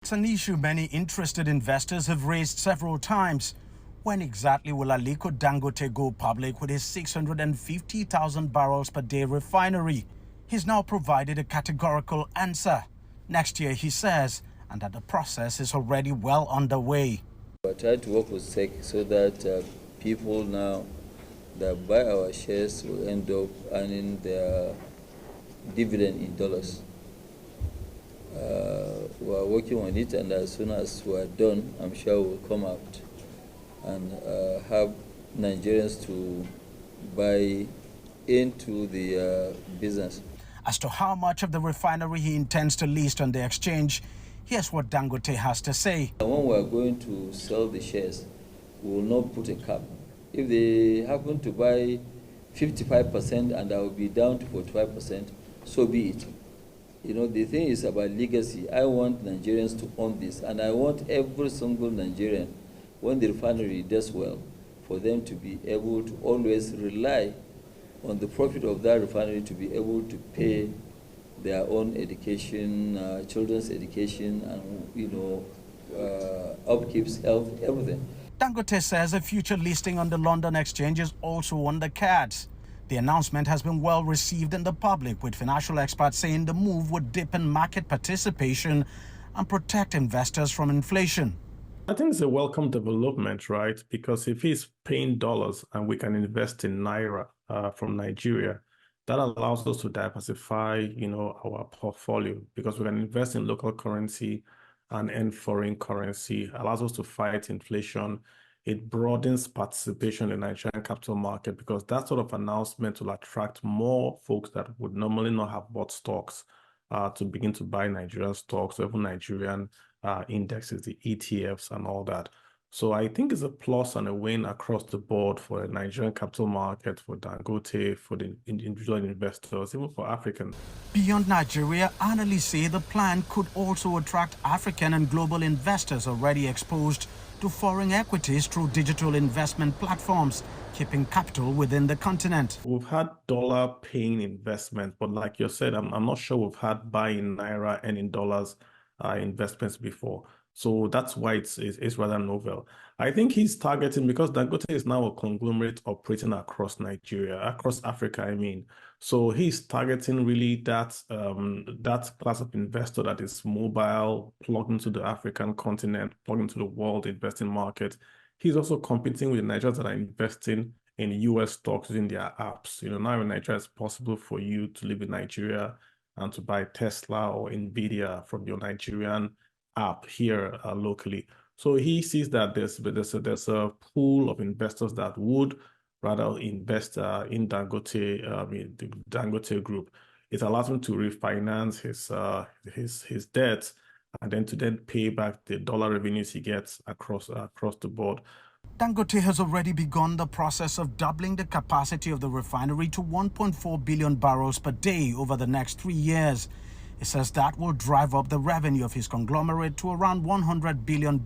It's an issue many interested investors have raised several times. When exactly will Aliko Dangote go public with his 650,000 barrels per day refinery? He's now provided a categorical answer. Next year, he says, and that the process is already well underway. I try to work with SEC so that people now that buy our shares will end up earning their dividend in dollars. We are working on it, and as soon as we are done, I'm sure we'll come out and have Nigerians to buy into the business. As to how much of the refinery he intends to list on the exchange, here's what Dangote has to say. When we are going to sell the shares, we will not put a cap. If they happen to buy 55% and I will be down to 45%, so be it. You know, the thing is about legacy. I want Nigerians to own this, and I want every single Nigerian, when the refinery does well, for them to be able to always rely on the profit of that refinery to be able to pay their own education, children's education, and upkeeps, health, everything. Dangote says a future listing on the London Exchange is also on the cards. The announcement has been well received in the public, with financial experts saying the move would deepen market participation and protect investors from inflation. I think it's a welcome development, right? Because if he's paying dollars and we can invest in naira from Nigeria, that allows us to diversify, our portfolio, because we can invest in local currency and in foreign currency, allows us to fight inflation. It broadens participation in the Nigerian capital market, because that sort of announcement will attract more folks that would normally not have bought stocks to begin to buy Nigerian stocks, or even Nigerian indexes, the ETFs and all that. So I think it's a plus and a win across the board for the Nigerian capital market, for Dangote, for the individual investors, even for Africans. Beyond Nigeria, analysts say the plan could also attract African and global investors already exposed to foreign equities through digital investment platforms, keeping capital within the continent. We've had dollar-paying investment, but like you said, I'm not sure we've had buying naira and in dollars investments before. So that's why it's rather novel. I think he's targeting, because Dangote is now a conglomerate operating across Nigeria, across Africa, I mean. So he's targeting really that class of investor that is mobile, plugged into the African continent, plugged into the world investing market. He's also competing with Nigerians that are investing in US stocks using their apps. Now in Nigeria, it's possible for you to live in Nigeria and to buy Tesla or Nvidia from your Nigerian app here locally. So he sees that there's a pool of investors that would rather invest in Dangote, the Dangote group. It allows him to refinance his debt and then pay back the dollar revenues he gets across the board. Dangote has already begun the process of doubling the capacity of the refinery to 1.4 billion barrels per day over the next 3 years. It says that will drive up the revenue of his conglomerate to around $100 billion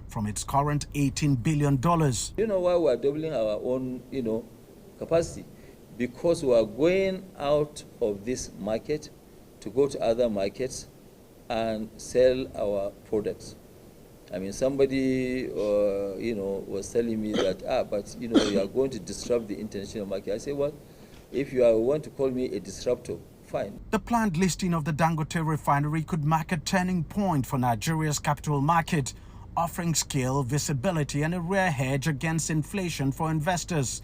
from its current $18 billion. You know why we are doubling our own, capacity? Because we are going out of this market to go to other markets and sell our products. I mean, somebody, was telling me that, but, you are going to disrupt the international market. I say, well, if you want to call me a disruptor, fine. The planned listing of the Dangote refinery could mark a turning point for Nigeria's capital market, offering scale, visibility, and a rare hedge against inflation for investors.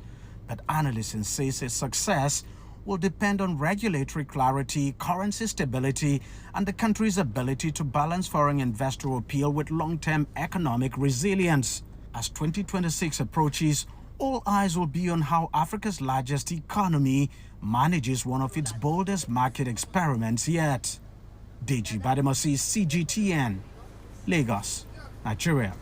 But analysts insist its success will depend on regulatory clarity, currency stability, and the country's ability to balance foreign investor appeal with long-term economic resilience. As 2026 approaches, all eyes will be on how Africa's largest economy manages one of its boldest market experiments yet. Deji Bademasi, CGTN, Lagos, Nigeria.